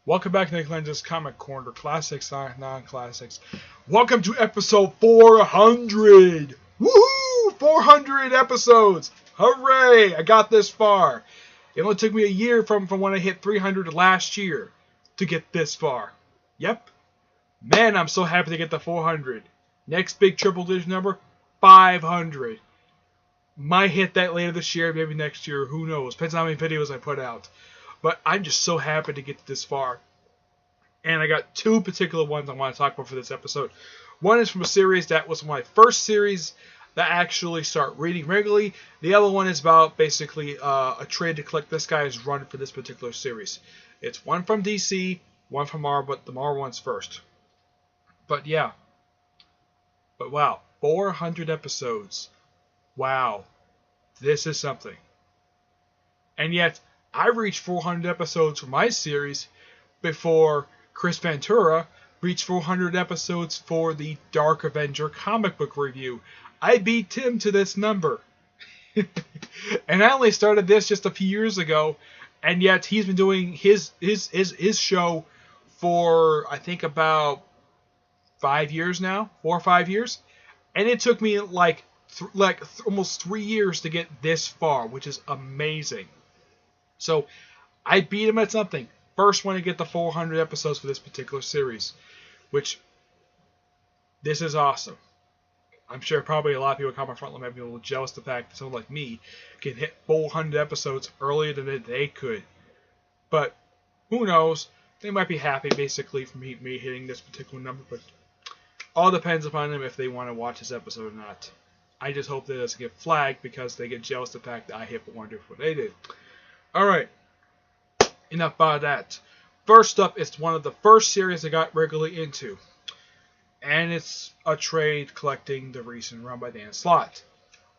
Welcome back to Lenz's Comic Corner, classics, non-classics. Welcome to episode 400! Woohoo! 400 episodes! Hooray! I got this far. It only took me a year from when I hit 300 last year to get this far. Yep. Man, I'm so happy to get the 400. Next big triple-digit number, 500. Might hit that later this year, maybe next year, who knows. Depends on how many videos I put out. But I'm just so happy to get this far. And I got two particular ones I want to talk about for this episode. One is from a series that was my first series that I actually start reading regularly. The other one is about basically a trade to collect this guy's run for this particular series. It's one from DC, one from Marvel, but the Marvel one's first. But yeah. But wow, 400 episodes. Wow. This is something. And yet, I reached 400 episodes for my series before Chris Ventura reached 400 episodes for the Dark Avenger comic book review. I beat Tim to this number. And I only started this just a few years ago, and yet he's been doing his show for, I think, about 5 years now, 4 or 5 years. And it took me almost 3 years to get this far, which is amazing. So, I beat him at something. First one to get the 400 episodes for this particular series. Which, this is awesome. I'm sure probably a lot of people come front might be a little jealous of the fact that someone like me can hit 400 episodes earlier than they could. But, who knows? They might be happy, basically, for me hitting this particular number. But, all depends upon them if they want to watch this episode or not. I just hope that it doesn't get flagged because they get jealous of the fact that I hit 400 for what they did. Alright, enough about that. First up, it's one of the first series I got regularly into. And it's a trade collecting the recent run by Dan Slott.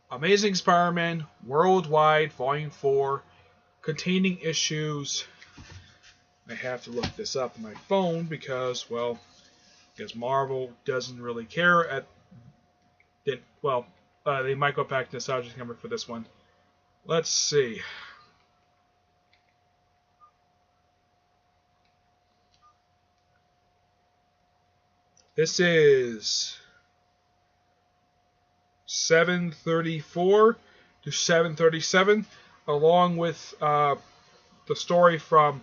Amazing SpiderMan Worldwide Volume 4, containing issues. I have to look this up on my phone because Marvel doesn't really care they might go back to nostalgic number for this one. Let's see. This is 734 to 737, along with the story from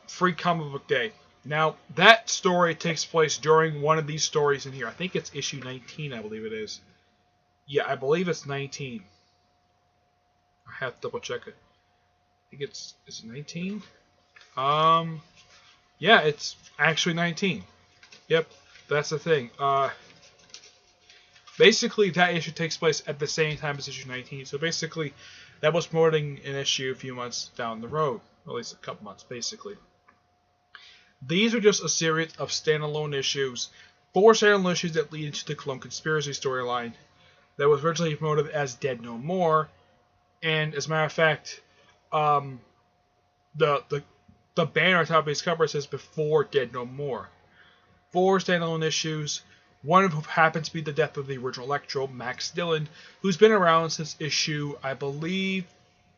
Free Comic Book Day. Now, that story takes place during one of these stories in here. I think it's issue 19, I believe it is. Yeah, I believe it's 19. I have to double check it. I think is it 19? Yeah, it's actually 19. Yep, that's the thing. Basically, that issue takes place at the same time as issue 19. So basically, that was promoting an issue a few months down the road. Or at least a couple months, basically. These are just a series of standalone issues. 4 standalone issues that lead into the Clone Conspiracy storyline that was originally promoted as Dead No More. And as a matter of fact, the banner on top of his cover says Before Dead No More. 4 standalone issues. One of them happens to be the death of the original Electro, Max Dillon, who's been around since issue, I believe,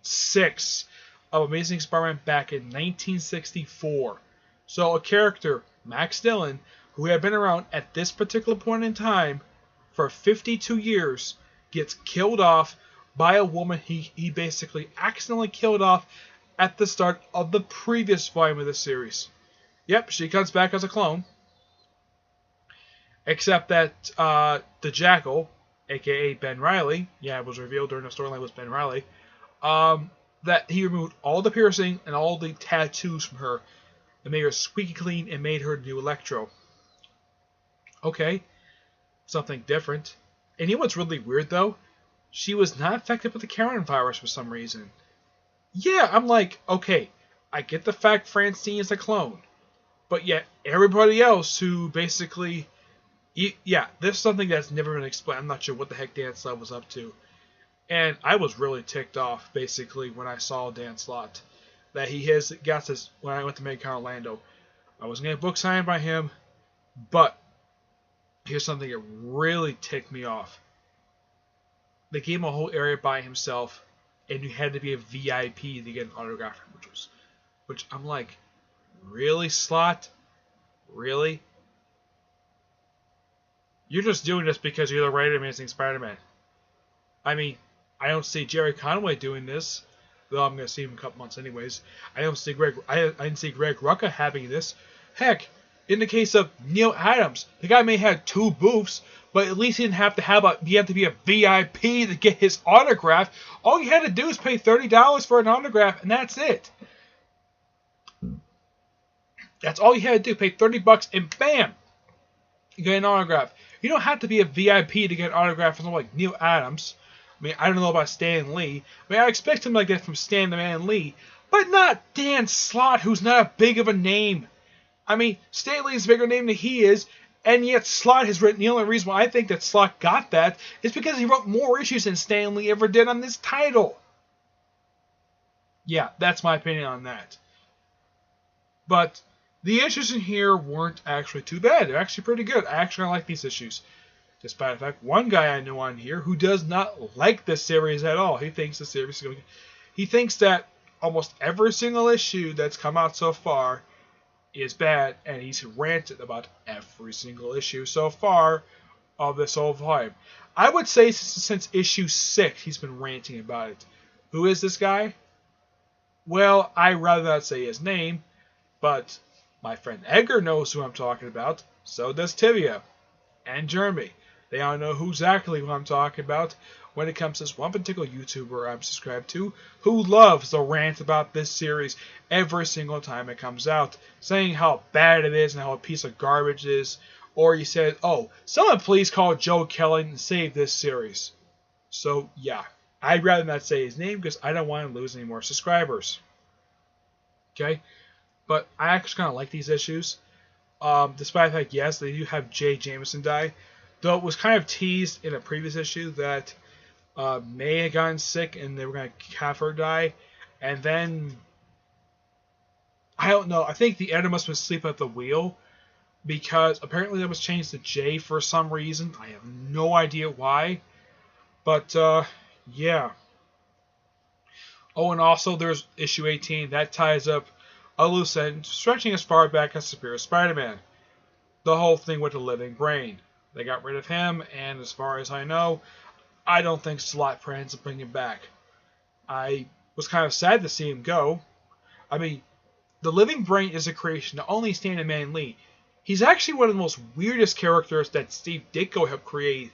6 of Amazing Spider-Man back in 1964. So a character, Max Dillon, who had been around at this particular point in time for 52 years, gets killed off by a woman he basically accidentally killed off at the start of the previous volume of the series. Yep, she comes back as a clone. Except that the Jackal, a.k.a. Ben Reilly, yeah, it was revealed during the storyline was Ben Reilly, that he removed all the piercing and all the tattoos from her and made her squeaky clean and made her new Electro. Okay, something different. And you know what's really weird, though? She was not infected with the Karen virus for some reason. Yeah, I'm like, okay, I get the fact Francine is a clone. But yet, everybody else who basically... Yeah, there's something that's never been explained. I'm not sure what the heck Dan Slott was up to. And I was really ticked off, basically, when I saw Dan Slott. That he got this, when I went to MegaCon Orlando. I wasn't getting a book signed by him, but here's something that really ticked me off. They gave him a whole area by himself, and you had to be a VIP to get an autograph, which I'm like, Really, Slott? Really? You're just doing this because you're the writer of Amazing Spider-Man. I mean, I don't see Jerry Conway doing this. Though I'm going to see him in a couple months anyways. I didn't see Greg Rucka having this. Heck, in the case of Neil Adams, the guy may have 2 booths, but at least he didn't have to be a VIP to get his autograph. All you had to do is pay $30 for an autograph, and that's it. That's all you had to do. Pay $30 and bam, you get an autograph. You don't have to be a VIP to get an autograph from someone like Neil Adams. I mean, I don't know about Stan Lee. I mean, I expect him like that from Stan the Man Lee, but not Dan Slott, who's not a big of a name. I mean, Stan Lee is a bigger name than he is, and yet Slott has written. The only reason why I think that Slott got that is because he wrote more issues than Stan Lee ever did on this title. Yeah, that's my opinion on that. But the issues in here weren't actually too bad. They're actually pretty good. I actually like these issues. Despite the fact, one guy I know on here who does not like this series at all. He thinks the series is going. He thinks that almost every single issue that's come out so far is bad, and he's ranted about every single issue so far of this whole volume. I would say since issue 6, he's been ranting about it. Who is this guy? Well, I'd rather not say his name, but my friend Edgar knows who I'm talking about. So does Tivia and Jeremy. They all know exactly who I'm talking about when it comes to this one particular YouTuber I'm subscribed to who loves to rant about this series every single time it comes out, saying how bad it is and how a piece of garbage it is. Or he said, oh, someone please call Joe Kelly and save this series. So, yeah, I'd rather not say his name because I don't want to lose any more subscribers. Okay? But I actually kind of like these issues. Despite the fact, yes, they do have Jay Jameson die. Though it was kind of teased in a previous issue that May had gotten sick and they were going to have her die. And then, I don't know, I think the editor must have been asleep at the wheel. Because apparently that was changed to J for some reason. I have no idea why. But, yeah. Oh, and also there's issue 18. That ties up a loose end, stretching as far back as Superior Spider-Man. The whole thing with the living brain. They got rid of him, and as far as I know, I don't think Slott plans to bring him back. I was kind of sad to see him go. I mean, the living brain is a creation of only Stan the Man Lee. He's actually one of the most weirdest characters that Steve Ditko helped create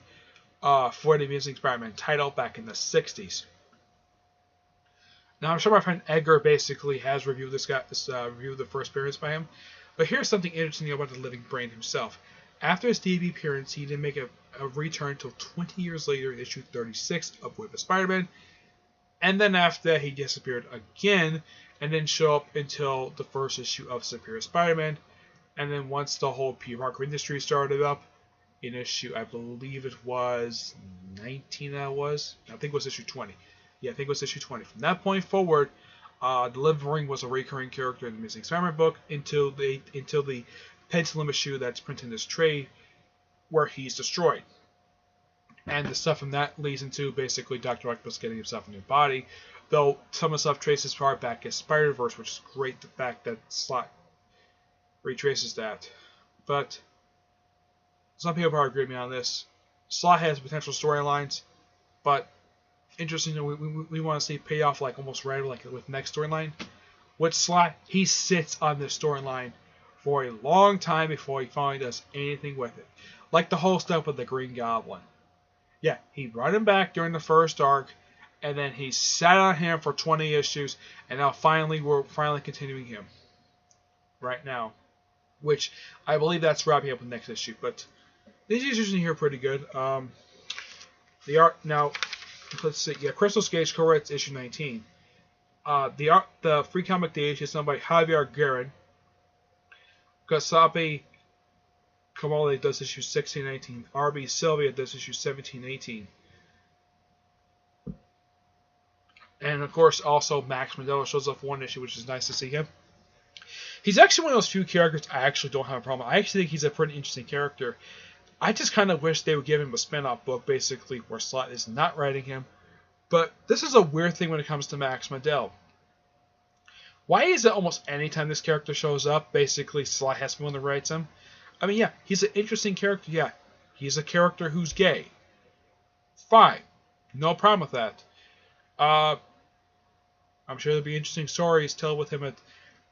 for the Amazing Spider-Man title back in the 60s. Now, I'm sure my friend Edgar basically has reviewed reviewed the first appearance by him. But here's something interesting about the living brain himself. After his debut appearance, he didn't make a return until 20 years later in issue 36 of With Spider-Man. And then after that, he disappeared again and didn't show up until the first issue of Superior Spider-Man. And then once the whole Peter Parker industry started up, in issue, I believe it was 19 I think it was issue 20. Yeah, I think it was issue 20. From that point forward, the living brain was a recurring character in the Amazing Spider-Man book until the Pendulum issue that's printed in this trade where he's destroyed. And the stuff from that leads into basically Dr. Octopus getting himself a new body, though some of the stuff traces far back as Spider-Verse, which is great, the fact that Slott retraces that. But some people probably agree with me on this. Slott has potential storylines, but interestingly, we want to see payoff like almost right like with next storyline. With Slott, he sits on this storyline for a long time before he finally does anything with it. Like the whole stuff with the Green Goblin. Yeah, he brought him back during the first arc, and then he sat on him for 20 issues, and now we're finally continuing him. Right now. Which, I believe that's wrapping up the next issue, but these issues in here are pretty good. The art, now, let's see, yeah, Crystal Cage co-writes issue 19. The Free Comic Day issue is done by Javier Guerin. Gasapi Kamale does issue 16-18. RB Sylvia does issue 17-18. And of course, also Max Mandela shows up for one issue, which is nice to see him. He's actually one of those few characters I actually don't have a problem with. I actually think he's a pretty interesting character. I just kind of wish they would give him a spin-off book, basically, where Slott is not writing him. But this is a weird thing when it comes to Max Mandel. Why is it almost any time this character shows up, basically Sly has someone that writes him? I mean, yeah, he's an interesting character. Yeah, he's a character who's gay. Fine. No problem with that. I'm sure there'll be interesting stories told with him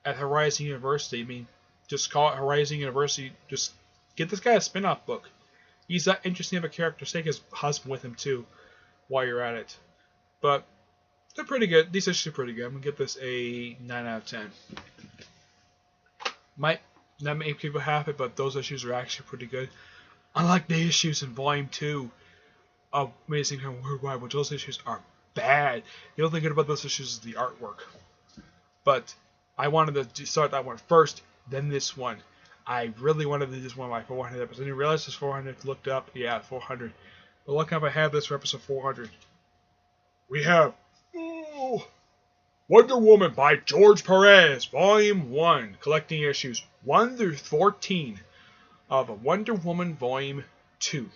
at Horizon University. I mean, just call it Horizon University. Just get this guy a spin-off book. He's that interesting of a character. Take his husband with him, too, while you're at it. But they're pretty good. These issues are pretty good. I'm going to give this a 9 out of 10. Might not make people happy, but those issues are actually pretty good. Unlike the issues in Volume 2 of Amazing Worldwide, which those issues are bad. The only thing good about those issues is the artwork. But I wanted to start that one first, then this one. I really wanted to do this one of my 400 episodes. I didn't realize it's 400. Looked up. Yeah, 400. But look up, I have this for episode 400. We have Wonder Woman by George Perez, Volume 1, collecting issues 1 through 14 of Wonder Woman Volume 2.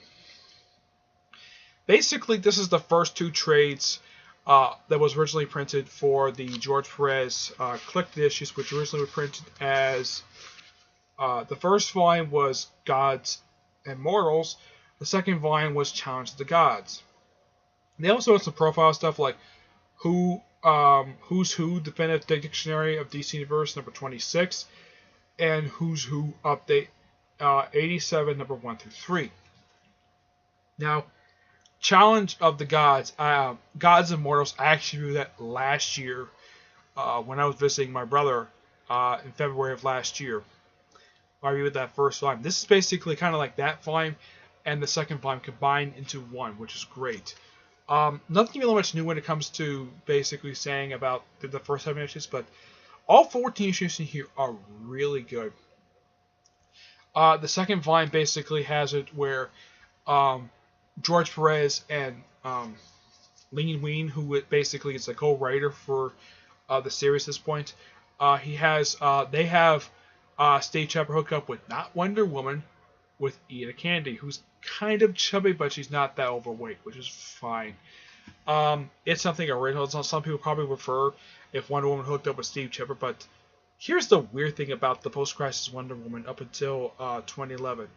Basically, this is the first two trades that was originally printed for the George Perez collected issues, which originally were printed as the first volume was Gods and Mortals. The second volume was Challenge of the Gods. They also had some profile stuff like Who's Who, Definitive Dictionary of DC Universe, number 26, and Who's Who Update 87, number 1 through 3. Now, Challenge of the Gods, Gods and Mortals, I actually reviewed that last year when I was visiting my brother in February of last year. I reviewed that first volume. This is basically kind of like that volume and the second volume combined into one, which is great. Nothing really much new when it comes to basically saying about the first 7 issues, but all 14 issues in here are really good. The second volume basically has it where George Perez and Lean Ween, who basically is a co-writer for the series at this point, they have Steve Trevor hook up with not Wonder Woman, with Eda Candy, who's kind of chubby, but she's not that overweight, which is fine. It's something original. Some people probably prefer if Wonder Woman hooked up with Steve Trevor, but here's the weird thing about the post-crisis Wonder Woman up until 2011.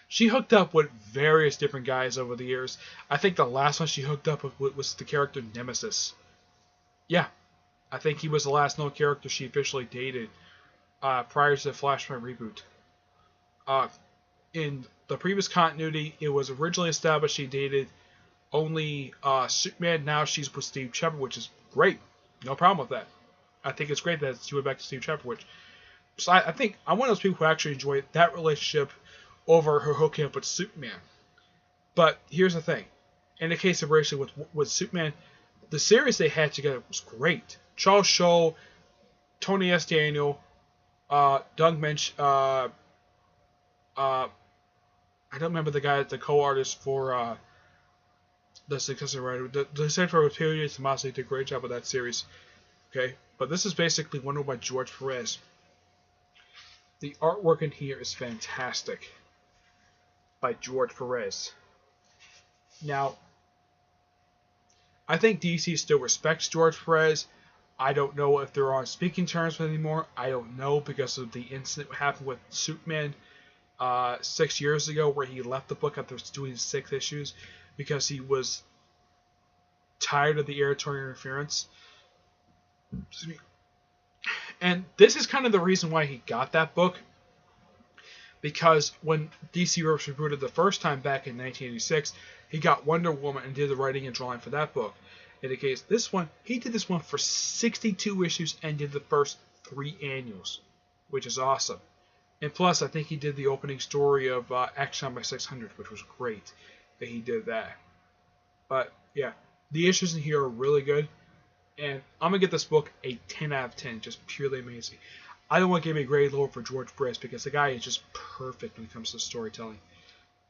She hooked up with various different guys over the years. I think the last one she hooked up with was the character Nemesis. Yeah, I think he was the last known character she officially dated prior to the Flashpoint reboot. In the previous continuity, it was originally established she dated only Superman. Now she's with Steve Trevor, which is great. No problem with that. I think it's great that she went back to Steve Trevor, which so I think I'm one of those people who actually enjoy that relationship over her hooking up with Superman. But here's the thing. In the case of Rachel with Superman, the series they had together was great. Charles Shaw, Tony S. Daniel, Doug Mensch, I don't remember the guy, the co-artist for the successor writer. The Center for Period Tomasi did a great job with that series. Okay, but this is basically Wonder Woman by George Perez. The artwork in here is fantastic by George Perez. Now, I think DC still respects George Perez. I don't know if they're on speaking terms anymore. I don't know because of the incident that happened with Superman 6 years ago, where he left the book after doing 6 issues because he was tired of the editorial interference. Excuse me. And this is kind of the reason why he got that book, because when DC was rebooted the first time back in 1986, he got Wonder Woman and did the writing and drawing for that book. In the case this one, he did this one for 62 issues and did the first 3 annuals, which is awesome. And plus, I think he did the opening story of Action by 600, which was great that he did that. But yeah, the issues in here are really good. And I'm going to give this book a 10 out of 10, just purely amazing. I don't want to give a grade lower for George Perez because the guy is just perfect when it comes to storytelling.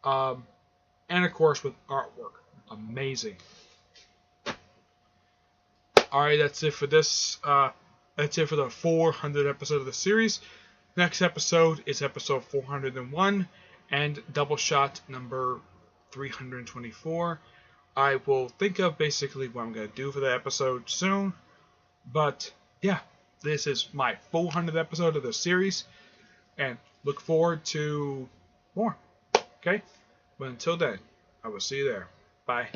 And of course with artwork. Amazing. Alright, that's it for this. That's it for the 400th episode of the series. Next episode is episode 401 and Doubleshot number 324. I will think of basically what I'm going to do for that episode soon. But, yeah. This is my 400th episode of the series, and look forward to more. Okay? But until then, I will see you there. Bye.